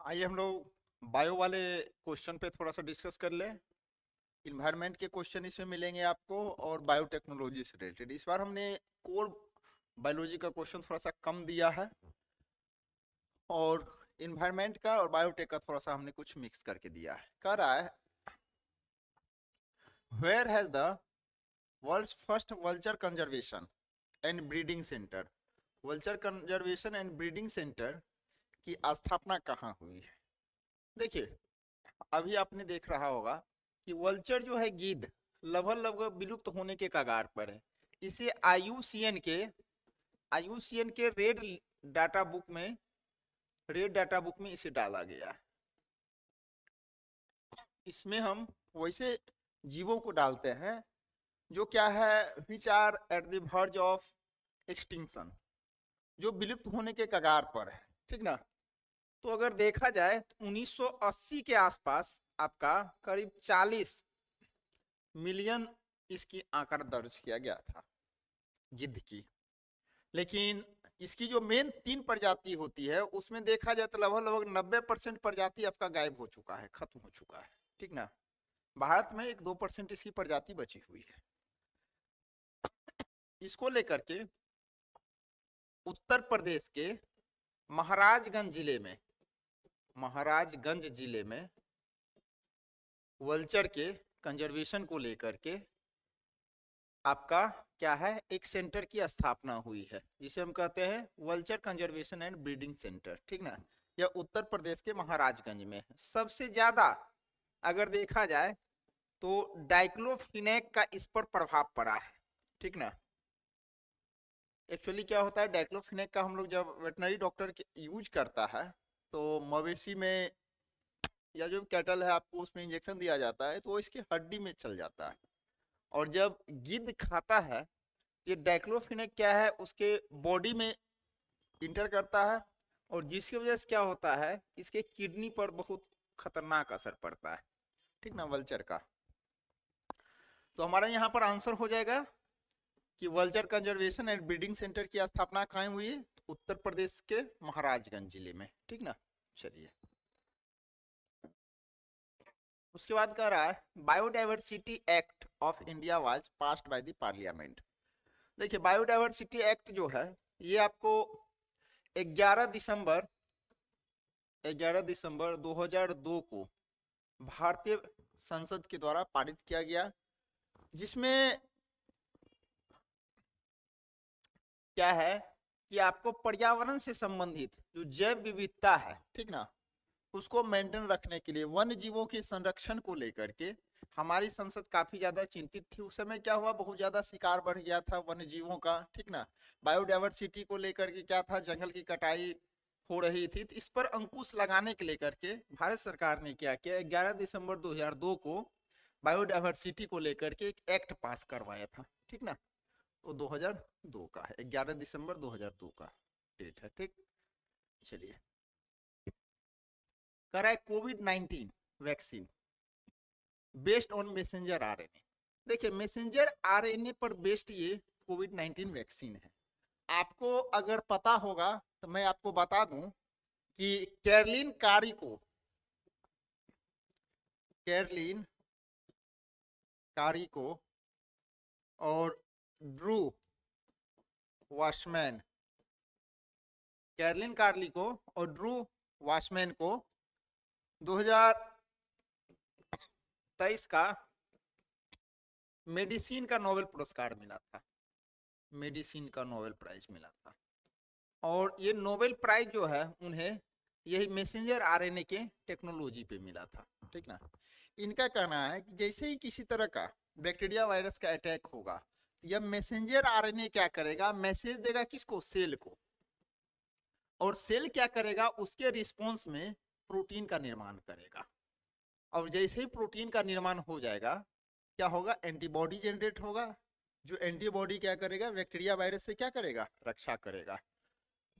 आइए हम लोग बायो वाले क्वेश्चन पे थोड़ा सा डिस्कस कर लें। इन्वायरमेंट के क्वेश्चन इसमें मिलेंगे आपको और बायोटेक्नोलॉजी से रिलेटेड। इस बार हमने कोर बायोलॉजी का क्वेश्चन थोड़ा सा कम दिया है और इन्वायरमेंट का और बायोटेक का थोड़ा सा हमने कुछ मिक्स करके दिया है। कह रहा है where has the world's first vulture conservation and breeding centre. Vulture conservation and breeding centre की स्थापना कहाँ हुई है? देखिए, अभी आपने देख रहा होगा कि वल्चर जो है गिद्ध लगभग लगभग विलुप्त होने के कगार पर है। इसे आईयूसीएन के रेड डाटा बुक में इसे डाला गया है। इसमें हम वैसे जीवों को डालते हैं जो क्या है, which are at the verge of extinction, जो विलुप्त होने के कगार पर है। ठीक ना? तो अगर देखा जाए तो 1980 के आसपास आपका करीब 40 मिलियन इसकी आंकड़ा दर्ज किया गया था गिद्ध की। लेकिन इसकी जो मेन 3 प्रजाति होती है उसमें देखा जाए तो लगभग लगभग 90% प्रजाति आपका गायब हो चुका है, खत्म हो चुका है। ठीक ना? भारत में 1-2% इसकी प्रजाति बची हुई है। इसको लेकर के उत्तर प्रदेश के महाराजगंज जिले में वल्चर के कंजर्वेशन को लेकर के आपका क्या है, एक सेंटर की स्थापना हुई है जिसे हम कहते हैं vulture conservation and breeding centre. ठीक ना? यह उत्तर प्रदेश के महाराजगंज में है। सबसे ज्यादा अगर देखा जाए तो डाइक्लोफिनेक का इस पर प्रभाव पड़ा है। ठीक ना? एक्चुअली क्या होता है, डाइक्लोफिनेक का हम लोग जब वेटनरी डॉक्टर यूज करता है तो मवेशी में या जो कैटल है आपको उसमें इंजेक्शन दिया जाता है तो वो इसकी हड्डी में चल जाता है। और जब गिद्ध खाता है, ये डाइक्लोफिनेक क्या है उसके बॉडी में इंटर करता है और जिसकी वजह से क्या होता है, इसके किडनी पर बहुत खतरनाक असर पड़ता है। ठीक ना? वल्चर का। तो हमारा यहाँ पर आंसर हो जाएगा कि vulture conservation and breeding centre की स्थापना कहाँ हुई है? उत्तर प्रदेश के महाराजगंज जिले में। ठीक ना? चलिए, उसके बाद कह रहा है biodiversity act of India was passed by the parliament. देखिए, बायोडाइवर्सिटी एक्ट जो है ये आपको 11 दिसंबर 2002 को भारतीय संसद के द्वारा पारित किया गया, जिसमें क्या है कि आपको पर्यावरण से संबंधित जो जैव विविधता है, ठीक ना, उसको मेंटेन रखने के लिए वन्य जीवों के संरक्षण को लेकर के हमारी संसद काफी ज्यादा चिंतित थी। उस समय क्या हुआ, बहुत ज्यादा शिकार बढ़ गया था वन्य जीवों का। ठीक ना? बायोडाइवर्सिटी को लेकर के क्या था, जंगल की कटाई हो रही थी। तो इस पर अंकुश लगाने के लेकर के भारत सरकार ने क्या किया, 11 दिसंबर 2002 को बायोडाइवर्सिटी को लेकर के एक एक्ट पास करवाया था। ठीक ना? वो 2002 का है, 11 दिसंबर 2002 का डेट है। ठीक, चलिए, कह रहा है कोविड-19 vaccine based on messenger RNA. देखिए, मैसेंजर आरएनए पर बेस्ड ये कोविड-19 वैक्सीन है। आपको अगर पता होगा तो मैं आपको बता दूं कि कैरलिन कारिको और ड्रू वॉशमैन कैरलिन कार्लिको और ड्रू वॉशमैन को 2023 का मेडिसिन का नोबेल पुरस्कार मिला था। मेडिसिन का नोबेल प्राइज मिला था और ये नोबेल प्राइज जो है उन्हें यही मैसेंजर आरएनए के टेक्नोलॉजी पे मिला था। ठीक ना? इनका कहना है कि जैसे ही किसी तरह का बैक्टीरिया वायरस का अटैक होगा, यह मैसेंजर आरएनए क्या करेगा, मैसेज देगा किसको, सेल को, और सेल क्या करेगा, उसके रिस्पॉन्स में प्रोटीन का निर्माण करेगा। और जैसे ही प्रोटीन का निर्माण हो जाएगा, क्या होगा, एंटीबॉडी जनरेट होगा। जो एंटीबॉडी क्या करेगा, बैक्टीरिया वायरस से क्या करेगा, रक्षा करेगा।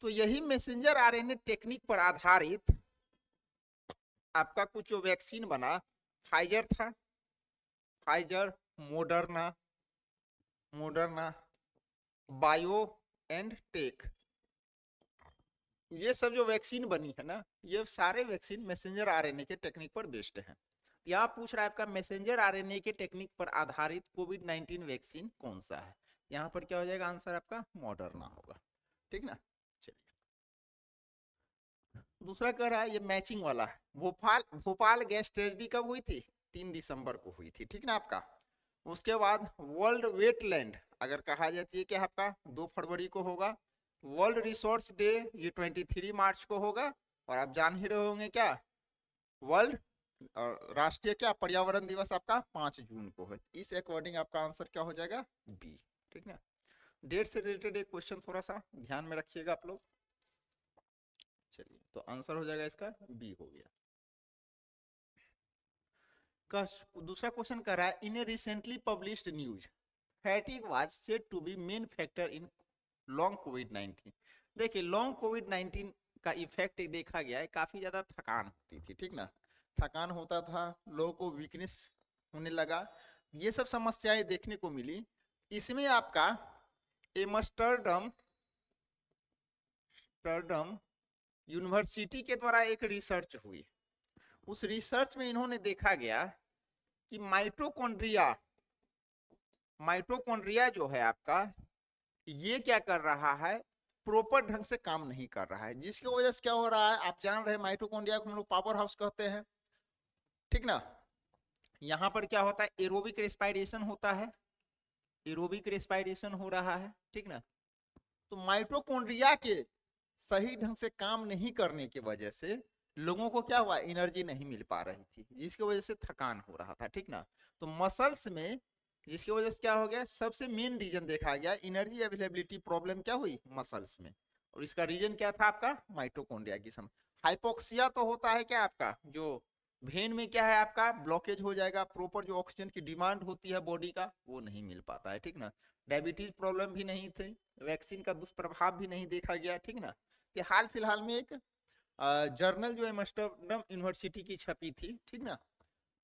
तो यही मैसेंजर आरएनए टेक्निक पर आधारित आपका कुछ जो वैक्सीन बना, फाइजर था, Pfizer, Moderna, bio and tech, ये सब जो वैक्सीन बनी है ना, ये सारे वैक्सीन मैसेंजर आरएनए के टेक्निक पर बेस्ड है। यहाँ पूछ रहा है आपका मैसेंजर आरएनए के टेक्निक पर आधारित कोविड-19 वैक्सीन कौन सा है। यहाँ पर क्या हो जाएगा आंसर आपका मॉडर्ना होगा, ठीक ना। चलिए दूसरा कह रहा है, ये मैचिंग वाला है। भोपाल गैस ट्रेजेडी कब हुई थी? 3 दिसंबर को हुई थी, ठीक ना आपका। उसके बाद वर्ल्ड वेटलैंड अगर कहा जाती है कि आपका 2 फरवरी को होगा। वर्ल्ड रिसोर्स डे ये 23 मार्च को होगा। और आप जान ही रहे होंगे क्या, वर्ल्ड राष्ट्रीय क्या पर्यावरण दिवस आपका 5 जून को है। इस अकॉर्डिंग आपका आंसर क्या हो जाएगा? बी, ठीक ना। डेट से रिलेटेड एक क्वेश्चन थोड़ा सा ध्यान में रखिएगा आप लोग। चलिए तो आंसर हो जाएगा इसका बी हो गया। दूसरा क्वेश्चन कर रहा है, in a recently published news fatigue was said to be main factor in long कोविड-19। देखिए लॉन्ग कोविड-19 का इफेक्ट देखा गया है, काफी ज्यादा थकान होती थी, ठीक ना। थकान होता था, लोगों को वीकनेस होने लगा, ये सब समस्याएं देखने को मिली। इसमें आपका एम्स्टर्डम यूनिवर्सिटी के द्वारा एक रिसर्च हुई। उस रिसर्च में इन्होंने देखा गया कि माइटोकॉन्ड्रिया जो है आपका, ये क्या कर रहा है, प्रॉपर ढंग से काम नहीं कर रहा है, जिसकी वजह से क्या हो रहा है आप जान रहे हैं। माइटोकॉन्ड्रिया को हम लोग पावर हाउस कहते हैं, ठीक ना। यहाँ पर क्या होता है, एरोबिक रेस्पिरेशन होता है, एरोबिक रेस्पिरेशन हो रहा है, ठीक ना। तो माइटोकॉन्ड्रिया के सही ढंग से काम नहीं करने की वजह से लोगों को क्या हुआ, एनर्जी नहीं मिल पा रही थी, जिसकी वजह से थकान हो रहा था, ठीक ना। तो मसल्स में जिसकी वजह से क्या हो गया, सबसे मेन रीजन देखा गया एनर्जी अवेलेबिलिटी प्रॉब्लम क्या हुई मसल्स में। और इसका रीजन क्या था आपका, माइटोकॉन्ड्रिया की सम। हाइपोक्सिया तो होता है क्या आपका, जो वेन में क्या है आपका ब्लॉकेज हो जाएगा, प्रॉपर जो ऑक्सीजन की डिमांड होती है बॉडी का वो नहीं मिल पाता है, ठीक ना। डायबिटीज प्रॉब्लम भी नहीं थी, वैक्सीन का दुष्प्रभाव भी नहीं देखा गया, ठीक ना। कि हाल फिलहाल में एक जर्नल जो एम्स्टर्डम यूनिवर्सिटी की छपी थी, ठीक ना,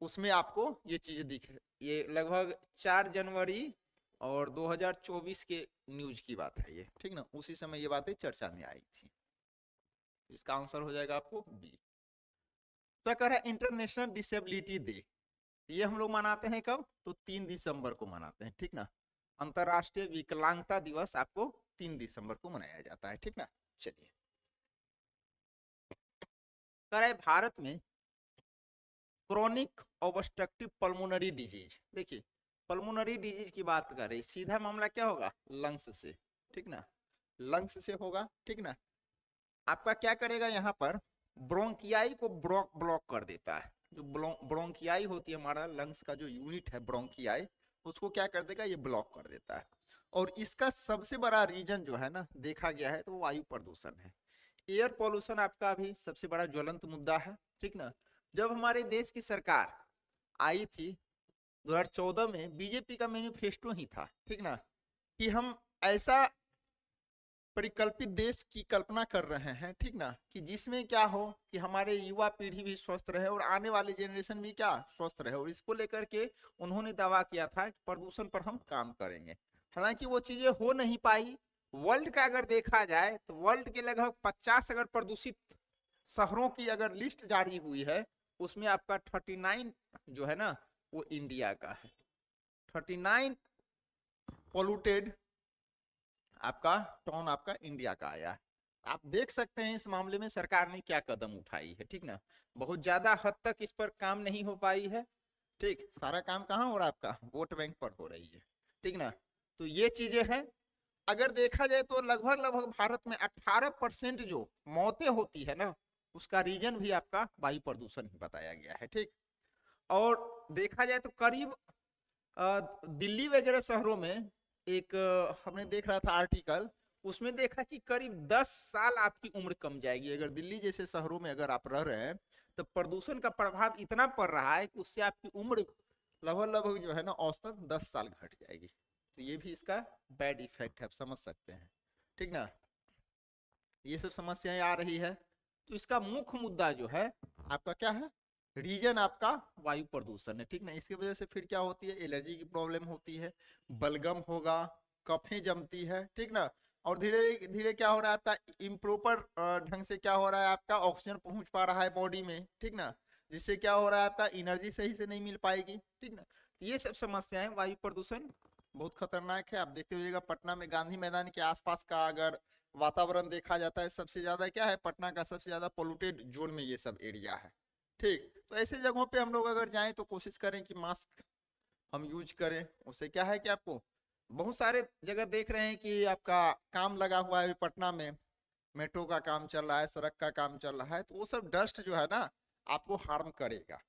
उसमें आपको ये चीजें दिखे। ये लगभग 4 जनवरी और 2024 के न्यूज की बात है ये, ठीक ना। उसी समय ये बातें चर्चा में आई थी। इसका आंसर हो जाएगा आपको बी। तो कह रहा है इंटरनेशनल डिसेबिलिटी डे, ये हम लोग मनाते हैं कब, तो 3 दिसंबर को मनाते हैं, ठीक ना। अंतरराष्ट्रीय विकलांगता दिवस आपको 3 दिसंबर को मनाया जाता है, ठीक ना। चलिए कह रहा है भारत में क्रोनिक ऑब्स्ट्रक्टिव पल्मोनरी डिजीज, देखिए पल्मोनरी डिजीज की बात कर रही, सीधा मामला क्या होगा लंग्स से, ठीक ना, लंग्स से होगा, ठीक ना। आपका क्या करेगा यहाँ पर, ब्रोंकियाई को ब्लॉक कर देता है। जो ब्रोंकियाई होती है हमारा लंग्स का जो यूनिट है ब्रोंकियाई, उसको क्या कर देगा, ये ब्लॉक कर देता है। और इसका सबसे बड़ा रीजन जो है ना देखा गया है तो वायु प्रदूषण है। एयर पॉल्यूशन आपका अभी सबसे बड़ा ज्वलंत मुद्दा है, ठीक ना। जब हमारे देश की सरकार आई थी 2014 में, बीजेपी का मैनिफेस्टो ही था, ठीक ना, कि हम ऐसा परिकल्पित देश की कल्पना कर रहे हैं, ठीक ना, कि जिसमें क्या हो कि हमारे युवा पीढ़ी भी स्वस्थ रहे और आने वाले जनरेशन भी क्या स्वस्थ रहे। और इसको लेकर के उन्होंने दावा किया था कि प्रदूषण पर हम काम करेंगे। हालांकि वो चीजें हो नहीं पाई। वर्ल्ड का अगर देखा जाए तो वर्ल्ड के लगभग 50 अगर प्रदूषित शहरों की अगर लिस्ट जारी हुई है, उसमें आपका 39 जो है ना वो इंडिया का है। 39 पोल्यूटेड आपका टाउन आपका इंडिया का आया है। आप देख सकते हैं इस मामले में सरकार ने क्या कदम उठाई है, ठीक ना। बहुत ज्यादा हद तक इस पर काम नहीं हो पाई है, ठीक। सारा काम कहाँ हो रहा है आपका, वोट बैंक पर हो रही है, ठीक ना। तो ये चीजें हैं। अगर देखा जाए तो लगभग भारत में 18% जो मौतें होती है ना, उसका रीजन भी आपका वायु प्रदूषण ही बताया गया है, ठीक। और देखा जाए तो करीब दिल्ली वगैरह शहरों में एक हमने देख रहा था आर्टिकल, उसमें देखा कि करीब 10 साल आपकी उम्र कम जाएगी। अगर दिल्ली जैसे शहरों में अगर आप रह रहे हैं तो प्रदूषण का प्रभाव इतना पड़ रहा है कि उससे आपकी उम्र लगभग जो है ना औसतन 10 साल घट जाएगी। तो ये भी इसका बैड इफेक्ट है, आप समझ सकते हैं, ठीक ना। ये सब समस्याएं आ रही है। तो इसका मुख्य मुद्दा जो है आपका क्या है, रीजन आपका वायु प्रदूषण है, ठीक ना। इसकी वजह से फिर क्या होती है, एलर्जी की प्रॉब्लम होती है, बलगम होगा, कफें जमती है, ठीक ना। और धीरे धीरे क्या हो रहा है आपका इम्प्रॉपर ढंग से क्या हो रहा है आपका ऑक्सीजन पहुंच पा रहा है बॉडी में, ठीक ना, जिससे क्या हो रहा है आपका एनर्जी सही से नहीं मिल पाएगी, ठीक ना। ये सब समस्याएं वायु प्रदूषण बहुत खतरनाक है। आप देखते होइएगा पटना में गांधी मैदान के आसपास का अगर वातावरण देखा जाता है, सबसे ज्यादा क्या है, पटना का सबसे ज्यादा पोल्यूटेड जोन में ये सब एरिया है, ठीक। तो ऐसे जगहों पे हम लोग अगर जाएं तो कोशिश करें कि मास्क हम यूज करें। उससे क्या है कि आपको बहुत सारे जगह देख रहे हैं कि आपका काम लगा हुआ है, अभी पटना में मेट्रो का काम चल रहा है, सड़क का काम चल रहा है, तो वो सब डस्ट जो है ना आपको हार्म करेगा।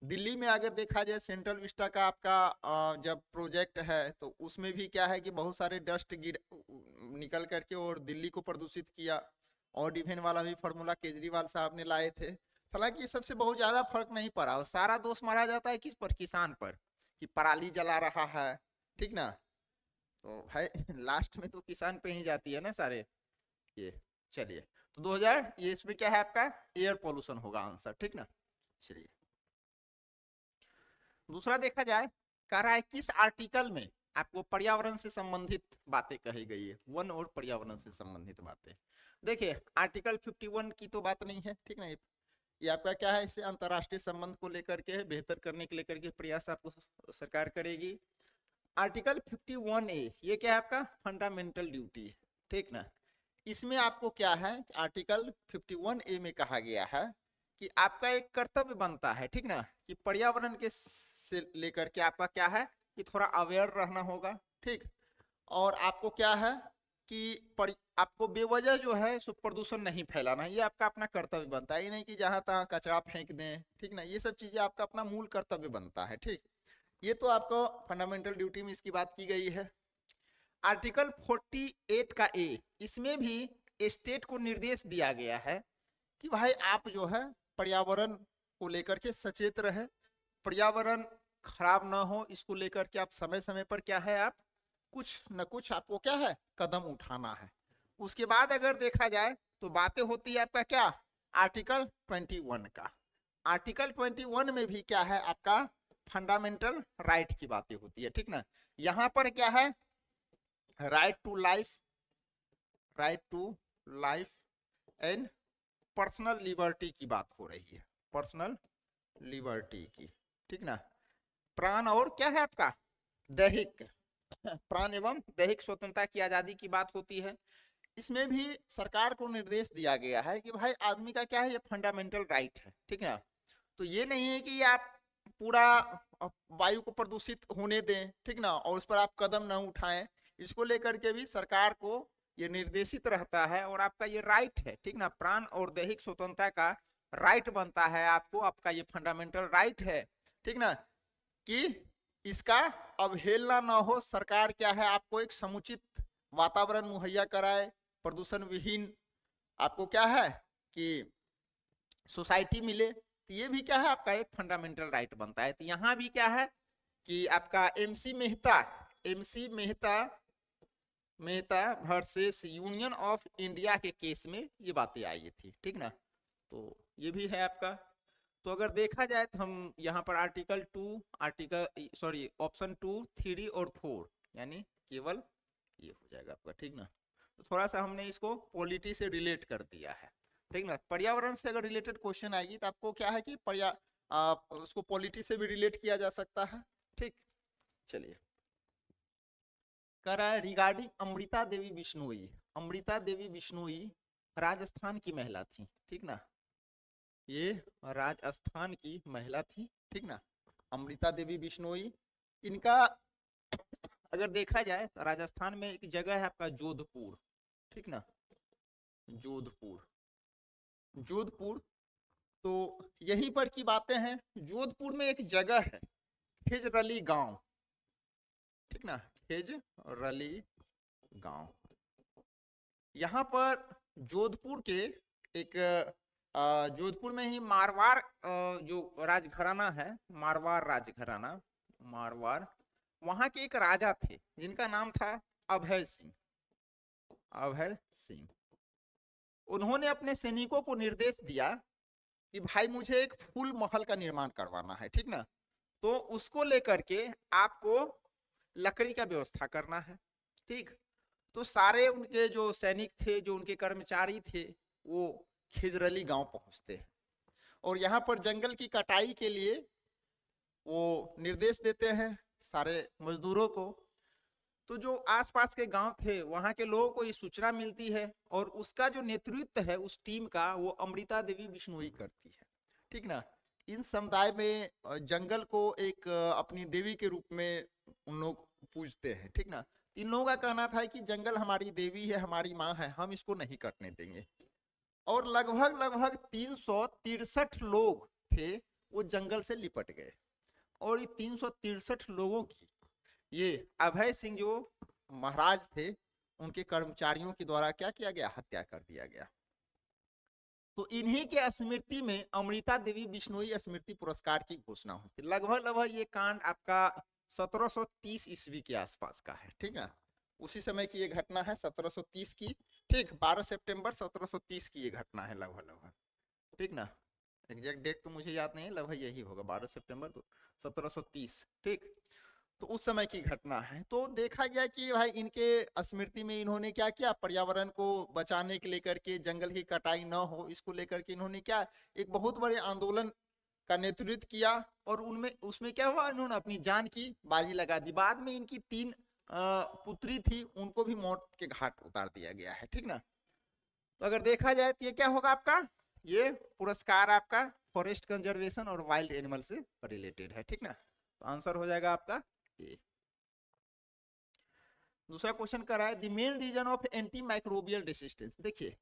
दिल्ली में अगर देखा जाए सेंट्रल विस्टा का आपका जब प्रोजेक्ट है तो उसमें भी क्या है कि बहुत सारे डस्ट गिर निकल करके और दिल्ली को प्रदूषित किया। और डिफेन वाला भी फार्मूला केजरीवाल साहब ने लाए थे। हालांकि ये सबसे बहुत ज्यादा फर्क नहीं पड़ा और सारा दोष मारा जाता है किस पर, किसान पर, कि पराली जला रहा है, ठीक ना। तो है लास्ट में तो किसान पे ही जाती है ना सारे ये। चलिए, तो 2000 ये इसमें क्या है आपका एयर पोल्यूशन होगा आंसर, ठीक ना। चलिए दूसरा देखा जाए, कह रहा है किस आर्टिकल में आपको पर्यावरण से संबंधित बातें कही गई है, वन और पर्यावरण से संबंधित बातें। देखिए आर्टिकल 51 की तो बात नहीं है, ठीक ना। ये आपका क्या है, इससे अंतर्राष्ट्रीय संबंध को लेकर के बेहतर करने के लेकर के प्रयास आपको सरकार करेगी। आर्टिकल 51A ये क्या है आपका फंडामेंटल ड्यूटी है, ठीक ना। इसमें आपको क्या है, आर्टिकल 51A में कहा गया है कि आपका एक कर्तव्य बनता है, ठीक ना, कि पर्यावरण के से लेकर के आपका क्या है कि थोड़ा अवेयर रहना होगा, ठीक। और आपको क्या है कि आपको बेवजह जो है सो प्रदूषण नहीं फैलाना, ये आपका अपना कर्तव्य बनता है। ये नहीं कि जहां तहां कचरा फेंक दें, ठीक ना, ये सब चीजें आपका अपना मूल कर्तव्य बनता है, ठीक। ये तो आपको फंडामेंटल ड्यूटी में इसकी बात की गई है। आर्टिकल 48 का ए, इसमें भी स्टेट को निर्देश दिया गया है कि भाई आप जो है पर्यावरण को लेकर के सचेत रहे, पर्यावरण खराब ना हो, इसको लेकर के आप समय समय पर क्या है आप कुछ न कुछ आपको क्या है कदम उठाना है। उसके बाद अगर देखा जाए तो बातें होती है आपका क्या आर्टिकल 21 का। आर्टिकल 21 में भी क्या है आपका फंडामेंटल राइट की बातें होती है, ठीक ना। यहाँ पर क्या है right to life, right to life and personal liberty की बात हो रही है, पर्सनल लिबर्टी की, ठीक ना। प्राण और क्या है आपका दैहिक, प्राण एवं दैहिक स्वतंत्रता की आजादी की बात होती है। इसमें भी सरकार को निर्देश दिया गया है कि भाई आदमी का क्या है ये फंडामेंटल राइट है, ठीक है। तो ये नहीं है कि आप पूरा वायु को प्रदूषित होने दें, ठीक ना, और उस पर आप कदम ना उठाएं। इसको लेकर के भी सरकार को ये निर्देशित रहता है और आपका ये राइट है, ठीक ना, प्राण और दैहिक स्वतंत्रता का राइट बनता है आपको, आपका ये फंडामेंटल राइट है, ठीक ना, कि इसका अवहेलना ना हो। सरकार क्या है आपको एक समुचित वातावरण मुहैया कराए, प्रदूषण विहीन आपको क्या है कि सोसाइटी मिले। तो ये भी क्या है आपका एक फंडामेंटल राइट बनता है। तो यहाँ भी क्या है कि आपका MC Mehta versus union of India के केस में ये बातें आई थी, ठीक ना। तो ये भी है आपका। तो अगर देखा जाए तो हम यहाँ पर आर्टिकल 2 ऑप्शन 2, 3 और 4 यानी केवल ये हो जाएगा आपका, ठीक ना। तो थोड़ा सा हमने इसको पॉलिटी से रिलेट कर दिया है, ठीक ना। पर्यावरण से अगर रिलेटेड क्वेश्चन आएगी तो आपको क्या है कि उसको पॉलिटी से भी रिलेट किया जा सकता है, ठीक। चलिए कह रहा है रिगार्डिंग अमृता देवी बिश्नोई। अमृता देवी बिश्नोई राजस्थान की महिला थी, ठीक ना, ये राजस्थान की महिला थी, ठीक ना, अमृता देवी बिश्नोई। इनका अगर देखा जाए तो राजस्थान में एक जगह है आपका जोधपुर, ठीक ना, जोधपुर, जोधपुर। तो यहीं पर की बातें हैं। जोधपुर में एक जगह है खेजरली गांव, ठीक ना, खेजरली गांव। यहाँ पर जोधपुर के एक जोधपुर में ही मारवाड़ जो राजघराना है, मारवाड़ राजघराना, मारवाड़, वहां के एक राजा थे जिनका नाम था अभय सिंह, अभय सिंह। उन्होंने अपने सैनिकों को निर्देश दिया कि भाई मुझे एक फूल महल का निर्माण करवाना है, ठीक ना। तो उसको लेकर के आपको लकड़ी का व्यवस्था करना है, ठीक। तो सारे उनके जो सैनिक थे, जो उनके कर्मचारी थे, वो खिजरली गांव पहुंचते हैं और यहाँ पर जंगल की कटाई के लिए वो निर्देश देते हैं सारे मजदूरों को। तो जो आसपास के गांव थे वहां के लोगों को ये सूचना मिलती है और उसका जो नेतृत्व है उस टीम का वो अमृता देवी बिश्नोई करती है, ठीक ना। इन समुदाय में जंगल को एक अपनी देवी के रूप में उन लोग पूजते हैं, ठीक ना। इन लोगों का कहना था कि जंगल हमारी देवी है, हमारी माँ है, हम इसको नहीं कटने देंगे। और लगभग लगभग 363 लोग थे वो जंगल से लिपट गए और ये 363 लोगों की ये अभय सिंह जो महाराज थे उनके कर्मचारियों के द्वारा क्या किया गया, हत्या कर दिया गया। तो इन्हीं के स्मृति में अमृता देवी बिश्नोई स्मृति पुरस्कार की घोषणा हुई थी। लगभग लगभग ये कांड आपका 1730 ईस्वी के आसपास का है, ठीक ना। उसी समय की ये घटना है 1730 की, ठीक। 12 सितंबर 1730 की ये घटना है लगभग लगभग, ठीक ना। एग्जैक्ट डेट तो मुझे याद नहीं है, लगभग यही होगा 12 सितंबर तो 1730, ठीक। तो उस समय की घटना है। तो देखा गया कि भाई इनके स्मृति में इन्होंने क्या किया, पर्यावरण को बचाने के लेकर के, जंगल की कटाई न हो इसको लेकर के इन्होंने क्या एक बहुत बड़े आंदोलन का नेतृत्व किया और उनमें उसमें क्या हुआ, इन्होंने अपनी जान की बाजी लगा दी। बाद में इनकी 3 पुत्री थी, उनको भी मौत के घाट उतार दिया गया है, ठीक ना। तो अगर देखा जाए तो ये क्या होगा आपका, ये पुरस्कार आपका फॉरेस्ट कंजर्वेशन और वाइल्ड एनिमल से रिलेटेड है, ठीक ना। तो आंसर हो जाएगा आपका ये। दूसरा क्वेश्चन कर रहा है the main reason of anti microbial resistance. देखिए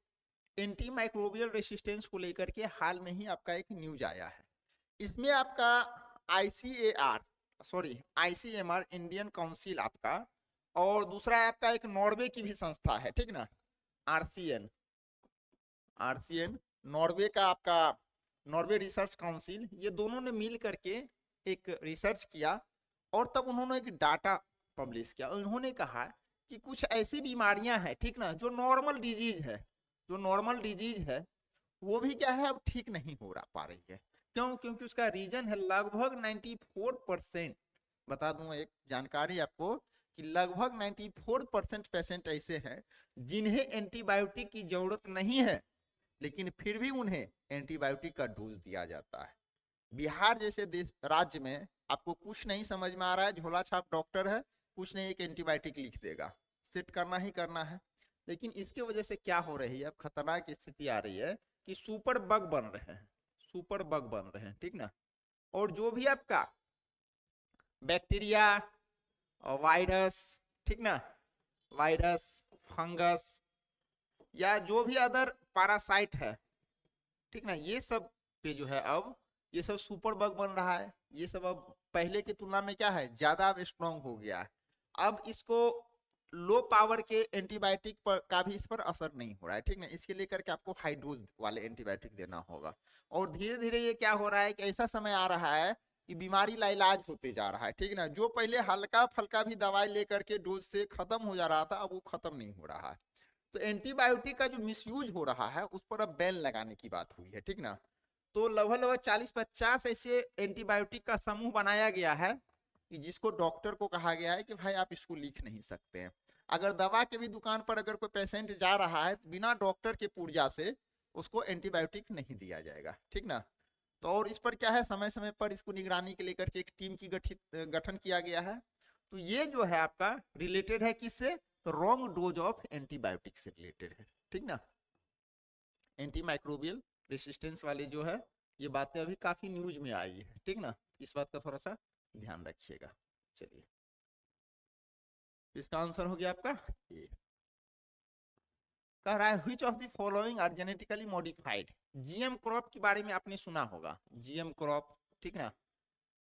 एंटी माइक्रोबियल रेसिस्टेंस को लेकर के हाल में ही आपका एक न्यूज आया है। इसमें आपका आईसीएमआर इंडियन काउंसिल आपका, और दूसरा है आपका एक नॉर्वे की भी संस्था है, ठीक ना, आरसीएन नॉर्वे का आपका नॉर्वे रिसर्च काउंसिल, ये दोनों ने मिल करके एक रिसर्च किया और तब उन्होंने एक डाटा पब्लिश किया। उन्होंने कहा कि कुछ ऐसी बीमारियां हैं, ठीक ना, जो नॉर्मल डिजीज है वो भी क्या है अब ठीक नहीं हो पा रही है। क्यों? क्योंकि उसका रीजन है लगभग 94%। बता दूं एक जानकारी आपको कि लगभग 94% पेशेंट ऐसे हैं जिन्हें एंटीबायोटिक की जरूरत नहीं है, लेकिन फिर भी उन्हें एंटीबायोटिक का डोज दिया जाता है। बिहार जैसे देश राज्य में आपको कुछ नहीं समझ में आ रहा है, झोला छाप डॉक्टर है, कुछ नहीं एक एंटीबायोटिक लिख देगा, सेट करना ही करना है। लेकिन इसके वजह से क्या हो रही है, अब खतरनाक स्थिति आ रही है कि सुपर बग बन रहे हैं, ठीक ना। और जो भी आपका बैक्टीरिया और वायरस, ठीक ना, वायरस, फंगस या जो भी अदर पैरासाइट है, ठीक ना, ये सब पे जो है अब ये सब सुपर बग बन रहा है। ये सब अब पहले की तुलना में क्या है, ज्यादा अब स्ट्रांग हो गया है। अब इसको लो पावर के एंटीबायोटिक पर का भी इस पर असर नहीं हो रहा है, ठीक ना। इसके लेकर के आपको हाई डोज वाले एंटीबायोटिक देना होगा। और धीरे धीरे ये क्या हो रहा है कि ऐसा समय आ रहा है कि बीमारी लाइलाज होते जा रहा है, ठीक ना। जो पहले हल्का फल्का भी दवाई लेकर के डोज से खत्म हो जा रहा था, अब वो खत्म नहीं हो रहा है। तो एंटीबायोटिक का जो मिसयूज हो रहा है उस पर अब बैन लगाने की बात हुई है, ठीक ना। तो लगभग लगभग 40-50 ऐसे एंटीबायोटिक का समूह बनाया गया है कि जिसको डॉक्टर को कहा गया है कि भाई आप इसको लिख नहीं सकते हैं। अगर दवा के भी दुकान पर अगर कोई पेशेंट जा रहा है तो बिना डॉक्टर के पूर्जा से उसको एंटीबायोटिक नहीं दिया जाएगा, ठीक ना। तो और इस पर क्या है, समय समय पर इसको निगरानी के लेकर के एक टीम की गठन किया गया है। तो ये जो है आपका रिलेटेड है किससे, तो रॉन्ग डोज ऑफ एंटीबायोटिक से रिलेटेड है, ठीक ना। एंटी माइक्रोबियल रेसिस्टेंस वाली जो है ये बातें अभी काफी न्यूज में आई है, ठीक ना। इस बात का थोड़ा सा ध्यान रखिएगा। चलिए इसका आंसर हो गया आपका ये। कह रहा है which of the following are genetically modified. GM crop के बारे में आपने सुना होगा, जीएम क्रॉप, ठीक ना।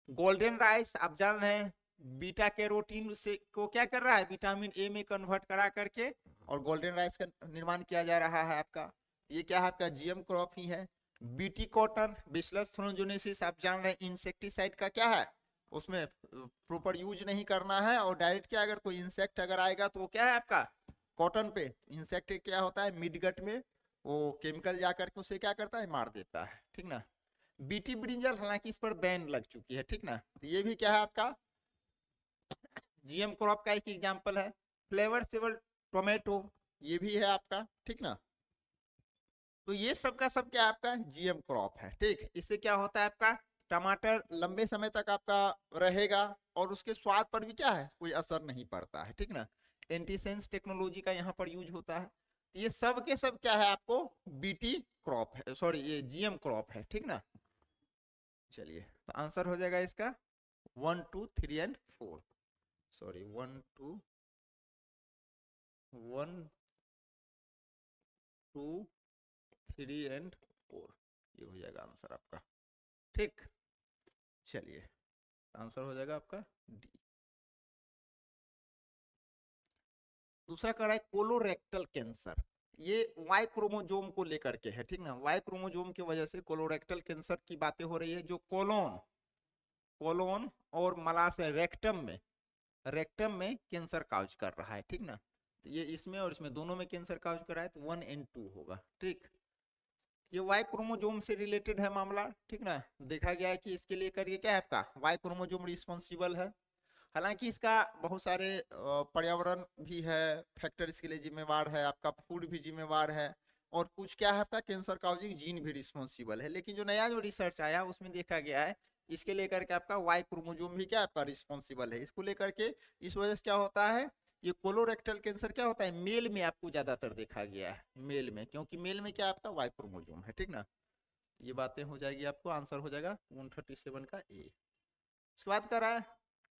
गोल्डन राइस आप जान रहे हैं बीटा कैरोटीन से को क्या कर रहा है, विटामिन ए में कन्वर्ट करा करके और गोल्डन राइस का निर्माण किया जा रहा है आपका। ये क्या है आपका जीएम क्रॉप ही है। बीटी कॉटन बेसिलस थ्रोनोजेनेसिस आप जान रहे हैं इंसेक्टिसाइड का क्या है, उसमें प्रॉपर यूज नहीं करना है और डायरेक्ट क्या अगर कोई इंसेक्ट अगर आएगा तो वो क्या है आपका कॉटन पे इंसेक्ट क्या होता है मिडगट में वो केमिकल जाकर के उसे क्या करता है मार देता है, ठीक ना। बीटी ब्रिंजल हालांकि इस पर बैन लग चुकी है, ठीक ना। तो ये भी क्या है आपका जीएम क्रॉप का एक एग्जांपल है। फ्लेवर सेवर टोमेटो, ये भी है आपका, ठीक ना। तो ये सब का सब क्या आपका जीएम क्रॉप है, ठीक। इससे क्या होता है आपका टमाटर लंबे समय तक आपका रहेगा और उसके स्वाद पर भी क्या है कोई असर नहीं पड़ता है, ठीक ना। एंटीसेंस टेक्नोलॉजी का यहाँ पर यूज होता है। ये सब के सब क्या है आपको बीटी क्रॉप है, सॉरी ये जीएम क्रॉप है, ठीक ना। चलिए तो आंसर हो जाएगा इसका 1 2 3 एंड 4, सॉरी 1 2 1 2 3 एंड 4, ये हो जाएगा आंसर आपका, ठीक। चलिए आंसर हो जाएगा आपका डी। दूसरा कह रहा है कोलोरेक्टल कैंसर, ये वाई क्रोमोजोम को लेकर के है, ठीक ना। वाई क्रोमोजोम की वजह से कोलोरेक्टल कैंसर की बातें हो रही है, जो कोलोन कोलोन और मलाशय रेक्टम में कैंसर काज कर रहा है, ठीक ना। तो ये इसमें और इसमें दोनों में कैंसर काज कर रहा है, तो 1 एंड 2 होगा, ठीक। ये वाई क्रोमोजोम से रिलेटेड है मामला, ठीक ना। देखा गया है कि इसके लिए करिए क्या है आपका वाई क्रोमोजोम रिस्पॉन्सिबल है। हालांकि इसका बहुत सारे पर्यावरण भी है फैक्टर इसके लिए जिम्मेवार है, आपका फूड भी जिम्मेवार है, और कुछ क्या है आपका कैंसर काउजिंग जीन भी रिस्पॉन्सिबल है। लेकिन जो नया जो रिसर्च आया उसमें देखा गया है इसके लेकर के आपका वाई क्रोमोजोम भी क्या आपका रिस्पॉन्सिबल है इसको लेकर के। इस वजह से क्या होता है ये कोलोरेक्टल कैंसर क्या होता है मेल में आपको ज्यादातर देखा गया है, मेल में, क्योंकि मेल में क्या आपका वाई क्रोमोजोम है, ठीक ना। ये बातें हो जाएगी, आपको आंसर हो जाएगा 137 का ए। उसके बाद कर रहा है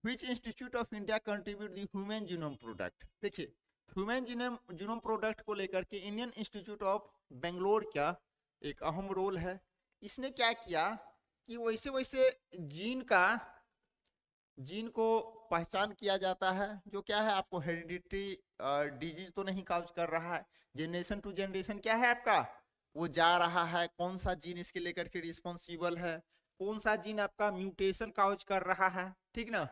Which Institute of India contribute the Human Genome Project? देखिए ह्यूमन जीनोम प्रोडक्ट को लेकर के इंडियन इंस्टीट्यूट ऑफ बेंगलोर का एक अहम रोल है। इसने क्या किया कि वैसे वैसे जीन को पहचान किया जाता है जो क्या है आपको हेरिडिटरी डिजीज तो नहीं काउज कर रहा है, जनरेशन टू जनरेशन क्या है आपका वो जा रहा है, कौन सा जीन इसके लेकर के रिस्पॉन्सिबल है, कौन सा जीन आपका म्यूटेशन काउज कर रहा है, ठीक ना।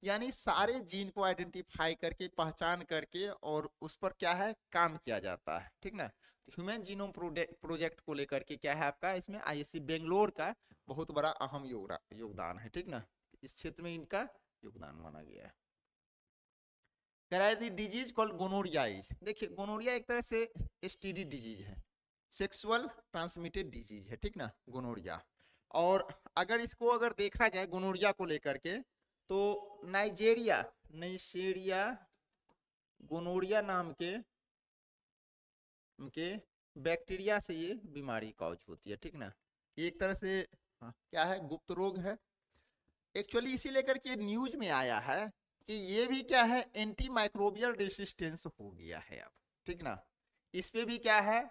यानी सारे जीन को आइडेंटिफाई करके पहचान करके और उस पर क्या है काम किया जाता है, ठीक ना। तो ह्यूमन जीनोम प्रोजेक्ट को लेकर के क्या है आपका इसमें आईएससी बेंगलोर का बहुत बड़ा अहम योगदान है, ठीक ना। इस क्षेत्र में इनका योगदान माना गया है। कह रहा है डिजीज कॉल्ड गोनोरिया इज, देखिए गोनोरिया एक तरह से एसटीडी डिजीज है, सेक्सुअल ट्रांसमिटेड डिजीज है, ठीक ना गोनोरिया। और अगर इसको अगर देखा जाए गोनोरिया को लेकर के तो नाइजेरिया गोनोरिया नाम के बैक्टीरिया से ये बीमारी कॉज होती है, ठीक ना। ये एक तरह से क्या है गुप्त रोग है एक्चुअली, इसी लेकर के न्यूज में आया है कि ये भी क्या है एंटी माइक्रोबियल रेसिस्टेंस हो गया है अब, ठीक ना। इस पे भी क्या है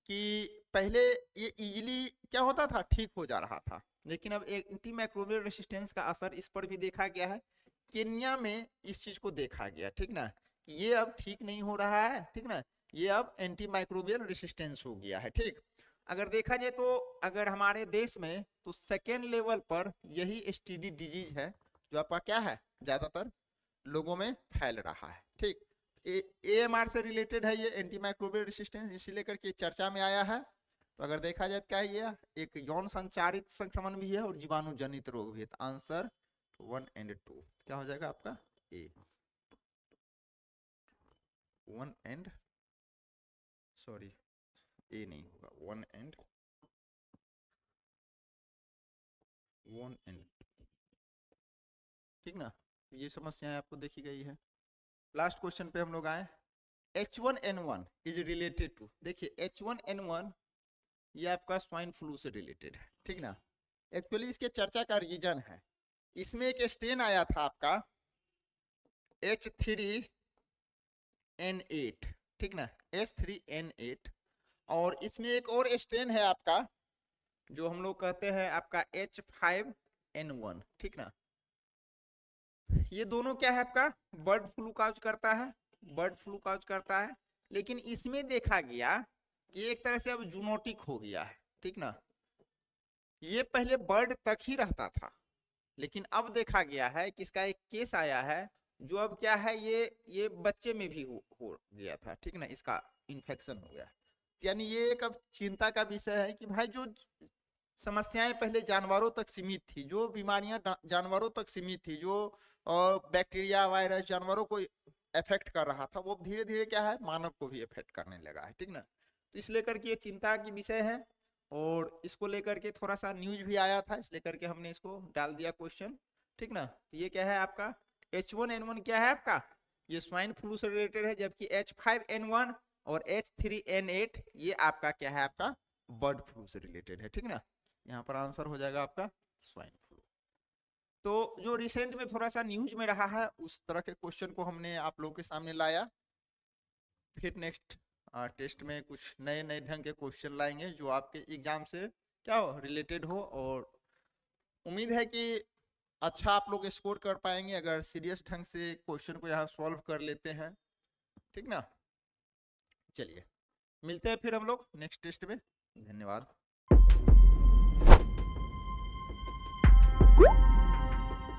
कि पहले ये इजीली क्या होता था ठीक हो जा रहा था, लेकिन अब एंटी माइक्रोबियल रेसिस्टेंस का असर इस पर भी देखा गया है। केन्या में इस चीज को देखा गया, ठीक ना, कि ये अब ठीक नहीं हो रहा है, ठीक ना, ये अब एंटी माइक्रोबियल रेसिस्टेंस हो गया है, ठीक। अगर देखा जाए तो अगर हमारे देश में तो सेकेंड लेवल पर यही एसटीडी डिजीज है जो आपका क्या है ज्यादातर लोगों में फैल रहा है, ठीक। एएमआर से रिलेटेड है ये एंटी माइक्रोबियल रेसिस्टेंस, इसी लेकर के चर्चा में आया है। तो अगर देखा जाए क्या है ये एक यौन संचारित संक्रमण भी है और जीवाणु जनित रोग भी है। तो आंसर 1 एंड 2 क्या हो जाएगा आपका ए, 1 एंड सॉरी ए नहीं होगा 1 एंड 1 एंड, ठीक ना। ये समस्याएं आपको देखी गई है। लास्ट क्वेश्चन पे हम लोग आए, H1N1 इज रिलेटेड टू, देखिए H1N1 ये आपका स्वाइन फ्लू से रिलेटेड है, ठीक ना। एक्चुअली इसके चर्चा का रीजन है इसमें एक स्ट्रेन आया था आपका H3N8, ठीक ना, H3N8, और इसमें एक और स्ट्रेन है आपका जो हम लोग कहते हैं आपका H5N1, ठीक ना। ये दोनों क्या है आपका बर्ड फ्लू काज करता है, लेकिन इसमें देखा गया कि एक तरह से अब जूनोटिक हो गया है, ठीक ना। ये पहले बर्ड तक ही रहता था, लेकिन अब देखा गया है कि इसका एक केस आया है जो अब क्या है ये बच्चे में भी हो गया था, ठीक ना, इसका इन्फेक्शन हो गया। यानी ये एक अब चिंता का विषय है कि भाई जो समस्याएं पहले जानवरों तक सीमित थी, जो बीमारियां जानवरों तक सीमित थी, जो बैक्टीरिया वायरस जानवरों को इफेक्ट कर रहा था वो धीरे धीरे क्या है मानव को भी इफेक्ट करने लगा है, ठीक ना। तो इस लेकर के ये चिंता की विषय है और इसको लेकर के थोड़ा सा न्यूज भी आया था, इस लेकर के हमने इसको डाल दिया क्वेश्चन, ठीक ना। तो ये क्या है आपका H1N1 क्या है आपका, ये स्वाइन फ्लू से रिलेटेड है, जबकि H5N1 और H3N8 ये आपका क्या है आपका बर्ड फ्लू से रिलेटेड है, ठीक ना। यहाँ पर आंसर हो जाएगा आपका स्वाइन फ्लू। तो जो रिसेंट में थोड़ा सा न्यूज में रहा है उस तरह के क्वेश्चन को हमने आप लोगों के सामने लाया। फिर नेक्स्ट टेस्ट में कुछ नए नए ढंग के क्वेश्चन लाएंगे जो आपके एग्जाम से क्या हो रिलेटेड हो, और उम्मीद है कि अच्छा आप लोग स्कोर कर पाएंगे अगर सीरियस ढंग से क्वेश्चन को यहाँ सॉल्व कर लेते हैं, ठीक ना। चलिए मिलते हैं फिर हम लोग नेक्स्ट टेस्ट में, धन्यवाद।